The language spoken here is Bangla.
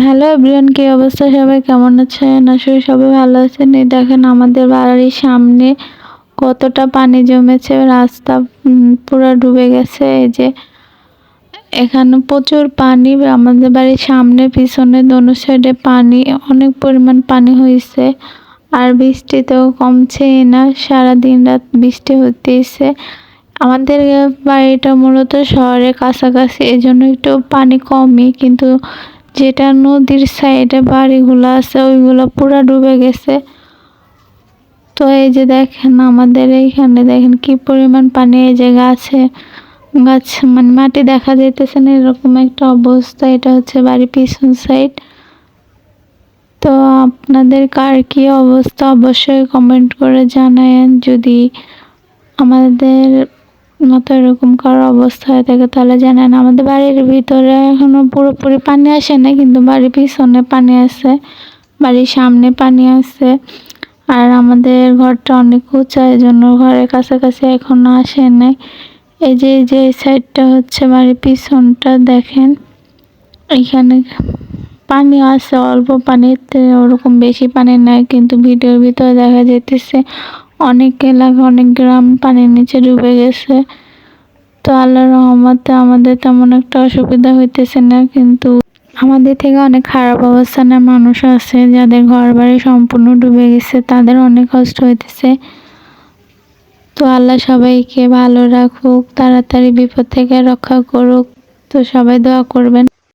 হ্যালো এভরিওয়ান, কি অবস্থা? সবাই কেমন আছেন? আসলে সবাই ভালো আছেন। এই দেখেন আমাদের বাড়ির সামনে কতটা পানি জমেছে, রাস্তা পুরো ডুবে গেছে। এই যে এখানে প্রচুর পানি, আমাদের বাড়ির সামনে পিছনে দোনো সাইডে পানি, অনেক পরিমাণ পানি হয়েছে। আর বৃষ্টিতেও কমছেই না, সারাদিন রাত বৃষ্টি হতেইছে। আমাদের বাড়িটা মূলত শহরের কাছাকাছি, এই জন্য একটু পানি কমই, কিন্তু যেটা নদীর সাইডে বাড়িগুলো আছে ওইগুলো পুরা ডুবে গেছে। তো এই যে দেখেন আমাদের এইখানে দেখেন কি পরিমাণ পানি, এই যে গাছ মানে মাটি দেখা যাইতেছে না, এরকম একটা অবস্থা। এটা হচ্ছে বাড়ির পিছন সাইড। তো আপনাদের কার কি অবস্থা অবশ্যই কমেন্ট করে জানায়েন। যদি আমাদের মতো এরকম কারো অবস্থা হয়ে থাকে তাহলে জানেন। আমাদের বাড়ির ভিতরে এখনো পুরোপুরি পানি আসে না, কিন্তু বাড়ির পিছনে পানি আছে, বাড়ির সামনে পানি আছে। আর আমাদের ঘরটা অনেক উঁচা, এই জন্য ঘরের কাছাকাছি এখনো আসে নাই। এই যে সাইডটা হচ্ছে বাড়ির পিছনটা, দেখেন এখানে পানি আছে, অল্প পানিতে, ওরকম বেশি পানি নাই, কিন্তু ভিডিওর ভিতরে দেখা যাইতেছে অনেক এলাকা, অনেক গ্রাম পানির নিচে ডুবে গেছে। তো আল্লাহর রহমতে আমাদের তেমন একটা অসুবিধা হইতেছে না, কিন্তু আমাদের থেকে অনেক খারাপ অবস্থানের মানুষ আছে যাদের ঘর বাড়ি সম্পূর্ণ ডুবে গেছে, তাদের অনেক কষ্ট হইতেছে। তো আল্লাহ সবাইকে ভালো রাখুক, তাড়াতাড়ি বিপদ থেকে রক্ষা করুক। তো সবাই দোয়া করবেন।